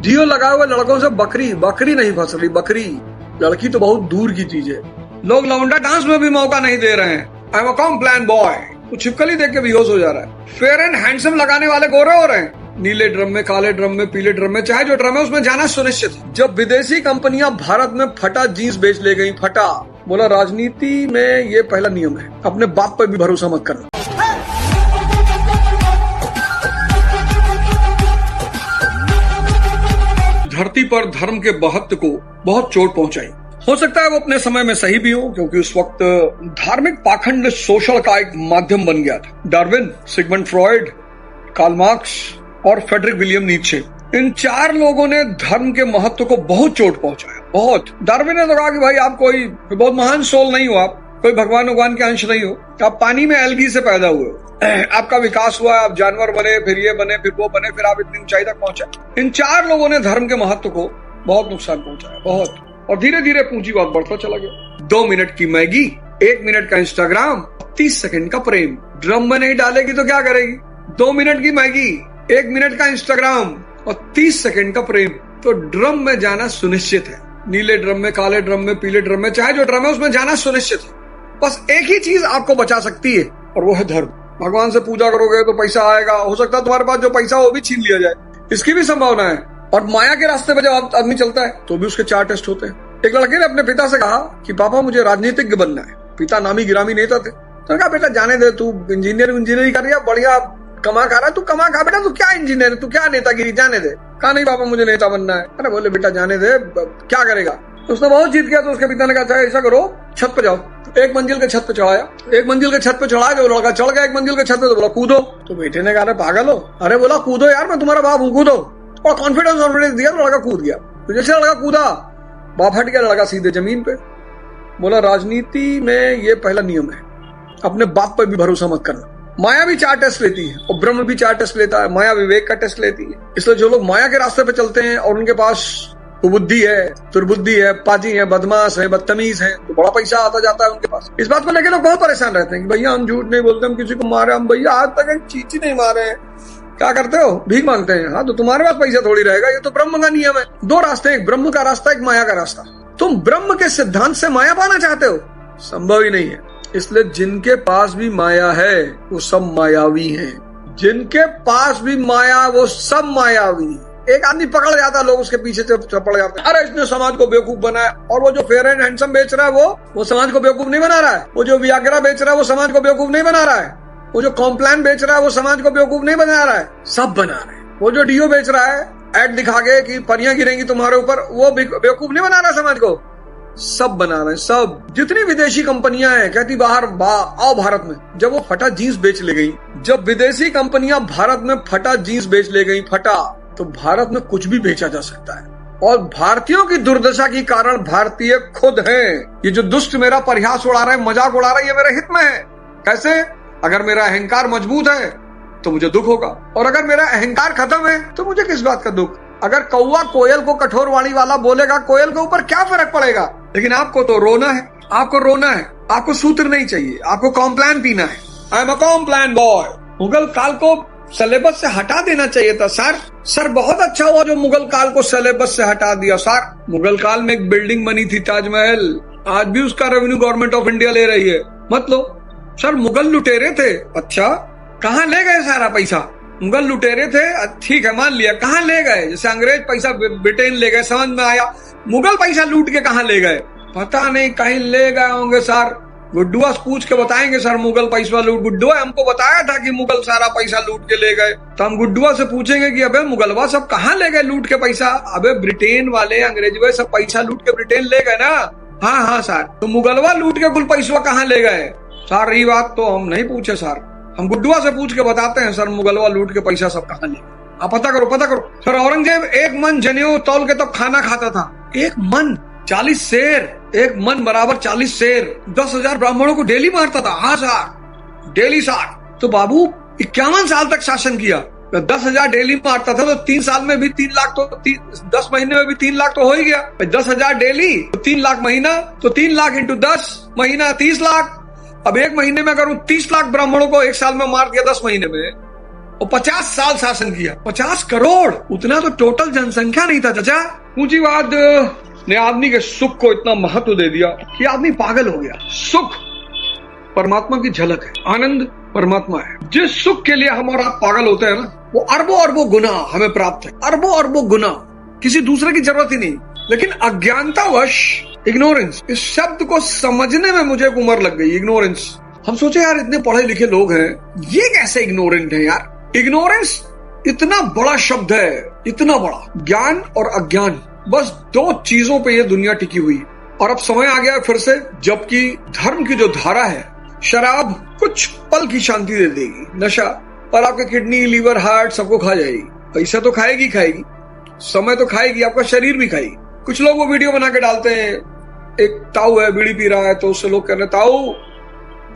Do लगाए हुए लड़कों से बकरी बकरी नहीं फंस रही, बकरी लड़की तो बहुत दूर की चीज है। लोग लौंडा डांस में भी मौका नहीं दे रहे हैं। I am a Complan boy, वो छिपकली देख के बेहोश हो जा रहा है। फेयर एंड हैंडसम लगाने वाले गोरे हो रहे हैं, नीले ड्रम में, काले ड्रम में, पीले ड्रम में, चाहे जो ड्रम है उसमें जाना सुनिश्चित है। जब विदेशी कंपनियां भारत में फटा जींस बेच ले गई, फटा, बोला राजनीति में ये पहला नियम है, अपने बाप पर भी भरोसा मत करना। धरती पर धर्म के महत्व को बहुत चोट पहुंचाई। हो सकता है वो अपने समय में सही भी हो, क्योंकि उस वक्त धार्मिक पाखंड शोषण का एक माध्यम बन गया था। Darwin, Sigmund Freud, Karl Marx और फ्रेडरिक विलियम नीत्शे, इन चार लोगों ने धर्म के महत्व को बहुत चोट पहुंचाया, बहुत। डार्विन ने तो कहा कि भाई आप कोई बहुत महान सोल नहीं हो, आप कोई भगवान के अंश नहीं हो, आप पानी में एल्गी से पैदा हुए हो, आपका विकास हुआ, आप जानवर बने, फिर ये बने, फिर वो बने, फिर आप इतनी ऊंचाई तक पहुंचे। इन चार लोगों ने धर्म के महत्व को बहुत नुकसान पहुंचाया, बहुत। और धीरे धीरे पूंजीवाद बढ़ता चला गया। 2 मिनट की मैगी, 1 मिनट का इंस्टाग्राम, 30 सेकंड का प्रेम। ड्रम में नहीं डालेगी तो क्या करेगी? 2 मिनट की मैगी, 1 मिनट का इंस्टाग्राम और 30 सेकंड का प्रेम। तो ड्रम में जाना सुनिश्चित है, नीले ड्रम में, काले ड्रम में, पीले ड्रम में, चाहे जो ड्रम है उसमें जाना सुनिश्चित है। बस एक ही चीज आपको बचा सकती है और वो है धर्म। भगवान से पूजा करोगे तो पैसा आएगा, हो सकता है तुम्हारे पास जो पैसा वो भी छीन लिया जाए, इसकी भी संभावना है। और माया के रास्ते पे जब आदमी चलता है तो भी उसके 4 टेस्ट होते हैं। एक लड़के ने अपने पिता से कहा कि पापा मुझे राजनीतिज्ञ बनना है। पिता नामी गिरामी नेता थे, तो कहा बेटा जाने दे, तू इंजीनियरिंग कर रहा, बढ़िया कमा खा रहा है, तू कमा खा बेटा, तू क्या इंजीनियर, तू क्या नेतागिरी, जाने दे। कहा नहीं पापा मुझे नेता बनना है। अरे बोले बेटा जाने दे, क्या करेगा? उसने बहुत जीत गया तो उसके पिता ने कहा ऐसा करो, छत पे जाओ। 1 मंजिल के छत पे चढ़ाया, 1 मंजिल के छत पे चढ़ाया, जो लड़का चढ़ गया 1 मंजिल के छत पे तो बोला कूदो। तो बेटे ने कहा पागल हो? अरे बोला कूदो यार, मैं तुम्हारा बाप हूँ, कूदो। और कॉन्फिडेंस दिया तो लड़का कूद गया। तो जैसे लड़का कूदा, बाप हट गया, लड़का सीधे जमीन पे। बोला राजनीति में ये पहला नियम है, अपने बाप पर भी भरोसा मत करना। माया भी 4 टेस्ट लेती है और ब्रह्म भी 4 टेस्ट लेता है। माया विवेक का टेस्ट लेती है। इसलिए जो लोग माया के रास्ते पे चलते हैं और उनके पास बुद्धि है, दुर्बुद्धि है, पाजी है, बदमाश है, बदतमीज है, तो बड़ा पैसा आता जाता है उनके पास। इस बात को लेकर लोग बहुत परेशान रहते हैं कि भैया हम झूठ नहीं बोलते, हम किसी को मारे, हम भैया आज तक एक चींटी नहीं मारे हैं। क्या करते हो? भीख मांगते हैं। हाँ तो तुम्हारे पास पैसा थोड़ी रहेगा, ये तो ब्रह्म का नियम है। 2 रास्ते, एक ब्रह्म का रास्ता, एक माया का रास्ता। तुम ब्रह्म के सिद्धांत से माया पाना चाहते हो? संभव ही नहीं है। इसलिए जिनके पास भी माया है वो सब मायावी हैं। जिनके पास भी माया वो सब मायावी। एक आदमी पकड़ जाता है, लोग उसके पीछे पड़ जाते हैं, अरे इसने समाज को बेवकूफ बनाया। और वो जो फेयर एंड हैंडसम बेच रहा है वो समाज को बेवकूफ नहीं बना रहा है। वो जो वियाग्रा बेच रहा है वो समाज को बेवकूफ नहीं बना रहा है। वो जो कॉम्प्लान बेच रहा है वो समाज को बेवकूफ नहीं बना रहा है, सब बना रहे हैं। वो जो डीओ बेच रहा है ऐड दिखा के कि परियां गिरेंगी तुम्हारे ऊपर, वो बेवकूफ नहीं बना रहा समाज को, सब बना रहे हैं। सब जितनी विदेशी कंपनियां हैं कहती बाहर आओ भारत में। जब वो फटा जीन्स बेच ले गई, जब विदेशी कंपनियां भारत में फटा जीन्स बेच ले गई, फटा, तो भारत में कुछ भी बेचा जा सकता है। और भारतीयों की दुर्दशा के कारण भारतीय खुद हैं। ये जो दुष्ट मेरा परिहास उड़ा रहा है, मजाक उड़ा रहा है, ये मेरे हित में है। कैसे? अगर मेरा अहंकार मजबूत है तो मुझे दुख होगा, और अगर मेरा अहंकार खत्म है तो मुझे किस बात का दुख? अगर कौवा कोयल को कठोर वाणी वाला बोलेगा, कोयल के ऊपर क्या फर्क पड़ेगा? लेकिन आपको तो रोना है, आपको रोना है, आपको सूत्र नहीं चाहिए, आपको कॉम्प्लान पीना है। I am a Complan boy. Mughal काल को सिलेबस से हटा देना चाहिए था सर बहुत अच्छा हुआ जो मुगल काल को सिलेबस से हटा दिया सर। मुगल काल में एक बिल्डिंग बनी थी ताजमहल, आज भी उसका रेवेन्यू गवर्नमेंट ऑफ इंडिया ले रही है। मत लो सर, मुगल लुटेरे थे। अच्छा, कहाँ ले गए सारा पैसा? मुगल लुटेरे थे, ठीक है मान लिया, कहाँ ले गए? जैसे अंग्रेज पैसा ब्रिटेन ले गए, समझ में आया। मुगल पैसा लूट के कहाँ ले गए? पता नहीं, कहीं ले गए होंगे सर। गुड्डुआ पूछ के बताएंगे सर मुगल पैसा लूट। गुड्डुआ हमको बताया था कि मुगल सारा पैसा लूट के ले गए, तो हम गुड्डुआ से पूछेंगे कि अबे मुगलवा सब कहाँ ले गए लूट के पैसा? अबे ब्रिटेन वाले, अंग्रेजवा सब पैसा लूट के ब्रिटेन ले गए ना। हाँ सर, तो मुगलवा लूट के कुल पैसा कहाँ ले गए सर? ये बात तो हम नहीं पूछे सर, हम गुड्डुआ से पूछ के बताते हैं सर मुगलवा लूट के पैसा सब कहाँ ले गए। आप पता करो सर। औरंगजेब 1 मन जनेऊ तौल के तो खाना खाता था। 1 मन 40 शेर, 1 मन बराबर 40 शेर, 10,000 ब्राह्मणों को डेली मारता था। हाँ सर, डेली सर। तो बाबू 51 साल तक शासन किया, 10,000 डेली मारता था, तो 3 साल में भी 3 लाख, तो 10 महीने में भी 3 लाख तो हो ही गया। 10,000 डेली तो 3 लाख महीना, तो 3 लाख इंटू 10 महीना 30 लाख। अब 1 महीने में अगर 30 लाख ब्राह्मणों को 1 साल में मार दिया 10 महीने में, और 50 साल शासन किया। 50 करोड़, उतना तो टोटल जनसंख्या नहीं था चाचा। पूंजीवाद ने आदमी के सुख को इतना महत्व दे दिया कि आदमी पागल हो गया। सुख परमात्मा की झलक है, आनंद परमात्मा है। जिस सुख के लिए हम और आप पागल होते हैं ना, वो अरबों अरबों गुना हमें प्राप्त है, अरबों अरबों गुना, किसी दूसरे की जरूरत ही नहीं। लेकिन अज्ञानतावश, इग्नोरेंस, इस शब्द को समझने में मुझे एक उम्र लग गई। इग्नोरेंस, हम सोचे यार इतने पढ़े लिखे लोग हैं, ये कैसे इग्नोरेंट है यार। इग्नोरेंस इतना बड़ा शब्द है, इतना बड़ा। ज्ञान और अज्ञान, बस 2 चीजों पे ये दुनिया टिकी हुई। और अब समय आ गया फिर से, जबकि धर्म की जो धारा है, शराब कुछ पल की शांति दे देगी, नशा, और आपके किडनी, लीवर, हार्ट सबको खा जाएगी। पैसा तो खाएगी खाएगी, समय तो खाएगी, आपका शरीर भी खाएगी। कुछ लोग वो वीडियो बना के डालते हैं, एक ताऊ है बीड़ी पी रहा है, तो उससे लोग कह रहे ताऊ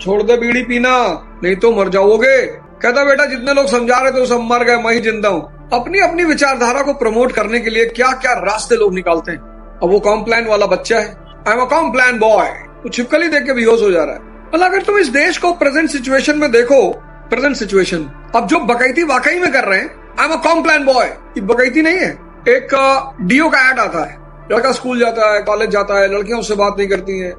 छोड़ दे बीड़ी पीना, नहीं तो मर जाओगे। कहता बेटा जितने लोग समझा रहे थे सब मर गए, मैं ही जिंदा हूँ। अपनी अपनी विचारधारा को प्रमोट करने के लिए क्या क्या रास्ते लोग निकालते हैं। अब वो कॉम्प्लान वाला बच्चा है, I am a Complan boy, वो छिपकली देख के बेहोश हो जा रहा है। मतलब अगर तुम इस देश को प्रेजेंट सिचुएशन में देखो, प्रेजेंट सिचुएशन, अब जो बकैती वाकई में कर रहे हैं, I am a Complan boy, ये बकैती नहीं है। एक डीओ का ऐड आता है, लड़का स्कूल जाता है, कॉलेज जाता है, लड़कियां उससे बात नहीं करती हैं,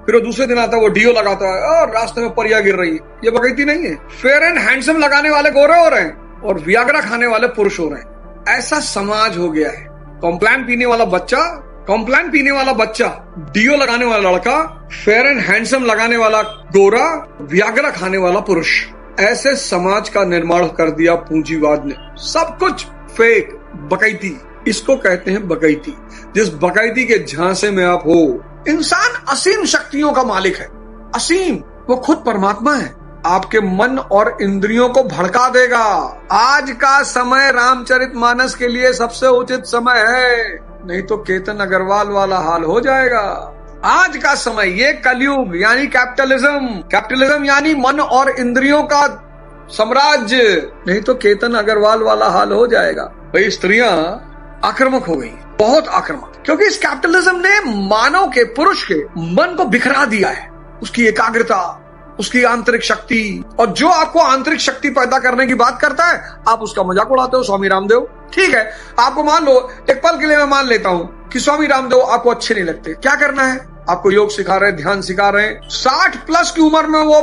फिर वो दूसरे दिन आता है, वो डीओ लगाता है और रास्ते में परिया गिर रही है। ये बकैती नहीं है। फेयर एंड हैंडसम लगाने वाले गोरे हो रहे हैं और वियाग्रा खाने वाले पुरुष हो रहे हैं। ऐसा समाज हो गया है। कॉम्प्लान पीने वाला बच्चा, डीओ लगाने वाला लड़का, फेयर एंड हैंडसम लगाने वाला गोरा, वियाग्रा खाने वाला पुरुष। ऐसे समाज का निर्माण कर दिया पूंजीवाद ने। सब कुछ फेक, बकैती, इसको कहते हैं बकैती। जिस बकैती के झांसे में आप हो, इंसान असीम शक्तियों का मालिक है, असीम, वो खुद परमात्मा है। आपके मन और इंद्रियों को भड़का देगा। आज का समय रामचरितमानस के लिए सबसे उचित समय है, नहीं तो केतन अग्रवाल वाला हाल हो जाएगा। आज का समय, ये कलयुग यानी कैपिटलिज्म यानी मन और इंद्रियों का साम्राज्य, नहीं तो केतन अग्रवाल वाला हाल हो जाएगा। भाई स्त्रियां आक्रामक हो गई, बहुत आक्रामक, क्योंकि इस कैपिटलिज्म ने मानव के, पुरुष के मन को बिखरा दिया है। उसकी एकाग्रता, उसकी आंतरिक शक्ति, और जो आपको आंतरिक शक्ति पैदा करने की बात करता है, आप उसका मजाक उड़ाते हो। स्वामी रामदेव, ठीक है, आपको मान लो, एक पल के लिए मैं मान लेता हूं कि स्वामी रामदेव आपको अच्छे नहीं लगते। क्या करना है? आपको योग सिखा रहे हैं, ध्यान सिखा रहे हैं। 60 प्लस की उम्र में वो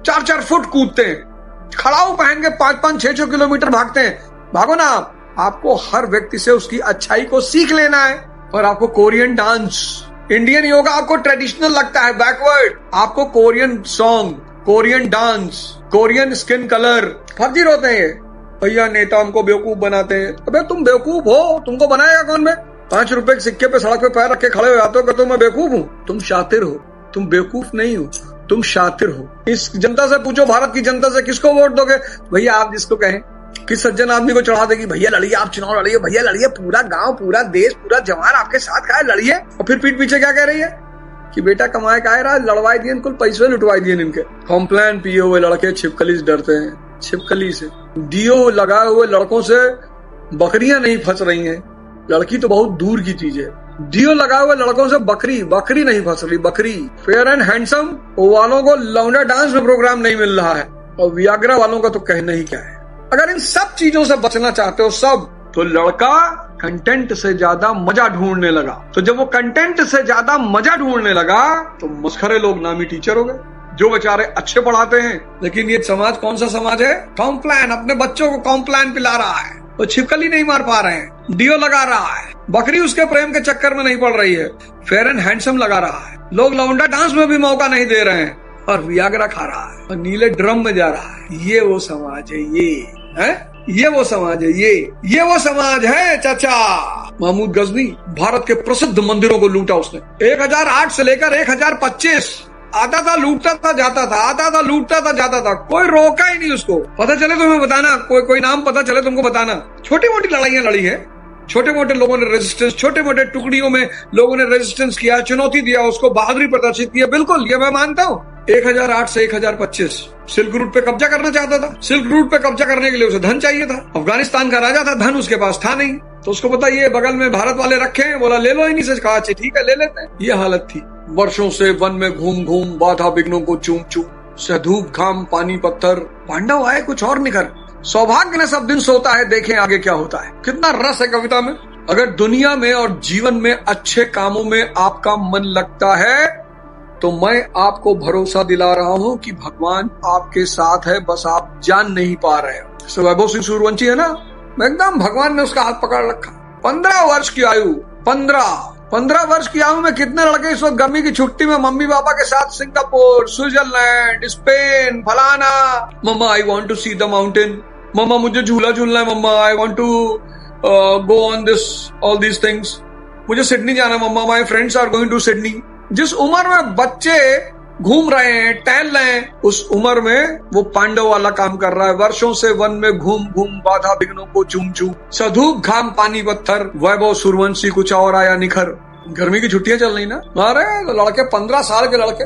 4-4 फुट कूदते हैं, खड़ाऊ पहन के 5-5, 6-6 किलोमीटर भागते हैं। भागो ना आप। आपको हर व्यक्ति से उसकी अच्छाई को सीख लेना है। और आपको कोरियन डांस, इंडियन योगा आपको ट्रेडिशनल लगता है, बैकवर्ड। आपको Korean song, Korean dance, Korean skin colour, फर्जी होते हैं। भैया नेता हमको बेवकूफ बनाते हैं। अबे तुम बेवकूफ हो, तुमको बनाएगा कौन? मैं 5 रुपए के सिक्के पे सड़क पे पैर रख के खड़े हो जाते हो, कहते हो मैं बेवकूफ हूँ। तुम शातिर हो, तुम बेवकूफ नहीं हो, तुम शातिर हो। इस जनता से पूछो, भारत की जनता से, किसको वोट दोगे? भैया आप जिसको कहें। किस सज्जन आदमी को चढ़ा देगी, भैया लड़िए, आप चुनाव लड़िए, भैया लड़िए, पूरा गांव, पूरा देश, पूरा जवान आपके साथ खाए, लड़िए। और फिर पीठ पीछे क्या कह रही है कि बेटा कमाए का है, लड़वाई दिए, कुल पैसे लुटवाई दिए इनके। कॉम्प्लान पिए हुए लड़के छिपकली से डरते हैं, छिपकली से। डीओ लगाए हुए लड़कों से बकरियां नहीं फंस रही हैं। लड़की तो बहुत दूर की चीज है। डीओ लगाए हुए लड़कों से बकरी नहीं फंस रही, बकरी। फेयर एंड हैंडसम वालों को लौंडा डांस में प्रोग्राम नहीं मिल रहा है, और वियाग्रा वालों का तो कहना ही क्या है। अगर इन सब चीजों से बचना चाहते हो सब, तो लड़का कंटेंट से ज्यादा मजा ढूंढने लगा। तो जब वो कंटेंट से ज्यादा मजा ढूंढने लगा, तो मस्खरे लोग नामी टीचर हो गए, जो बेचारे अच्छे पढ़ाते हैं। लेकिन ये समाज कौन सा समाज है? कॉम्प्लान। अपने बच्चों को कॉम्प्लान पिला रहा है, वो छिपकली नहीं मार पा रहे हैं, डीओ लगा रहा है, बकरी उसके प्रेम के चक्कर में नहीं पड़ रही है, फेयर एंड हैंडसम लगा रहा है, लोग लौंडा डांस में भी मौका नहीं दे रहे हैं, और वियाग्रा खा रहा है, और नीले ड्रम में जा रहा है। ये वो समाज है, ये वो समाज है, ये वो समाज है चाचा। महमूद गजनी, भारत के प्रसिद्ध मंदिरों को लूटा उसने। 1008 से लेकर 1025 आता था, लूटता था, जाता था, आता था, लूटता था, जाता था, कोई रोका ही नहीं उसको। पता चले तुम्हें बताना, कोई नाम पता चले तुमको बताना। छोटी मोटी लड़ाइयां लड़ी है, छोटे मोटे लोगों ने रेजिस्टेंस, छोटे मोटे टुकड़ियों में लोगों ने रेजिस्टेंस किया, चुनौती दिया उसको, बहादुरी प्रदर्शित की, बिल्कुल, ये मैं मानता हूँ। 1008 से 1025 सिल्क रूट पे कब्जा करना चाहता था। सिल्क रूट पे कब्जा करने के लिए उसे धन चाहिए था। अफगानिस्तान का राजा था, धन उसके पास था नहीं, तो उसको पता ये बगल में भारत वाले रखे हैं, बोला ले लो इन्हीं से। कहा अच्छा ठीक है ले लेते हैं। ये हालत थी। वर्षों से वन में घूम घूम, बाधा विघ्नों को चूम चूम, सधूप घाम पानी पत्थर, पांडव आए कुछ और निखर। सौभाग्य ने सब दिन सोता है, देखें आगे क्या होता है। कितना रस है कविता में। अगर दुनिया में और जीवन में अच्छे कामों में आपका मन लगता है तो मैं आपको भरोसा दिला रहा हूं कि भगवान आपके साथ है, बस आप जान नहीं पा रहे हो। वैभव सिंह सूर्यवंशी है ना, एकदम भगवान ने उसका हाथ पकड़ रखा। 15 वर्ष की आयु, 15 वर्ष की आयु में कितने लड़के इस वक्त गर्मी की छुट्टी में मम्मी पापा के साथ सिंगापुर, स्विट्जरलैंड, स्पेन, फलाना। Mamma I want to see the mountain, mamma मुझे झूला झूलना है, mamma I want to go on this all these things, मुझे सिडनी जाना है mamma, my friends are going to Sydney. जिस उम्र में बच्चे घूम रहे हैं, टहल रहे हैं, उस उम्र में वो पांडव वाला काम कर रहा है। वर्षों से वन में घूम घूम बाधा विघ्नों को चूम चूम, सधूप घाम पानी पत्थर, वैभव सूर्यवंशी कुछ और आया निखर। गर्मी की छुट्टियां चल रही ना, अरे लड़के 15 साल के लड़के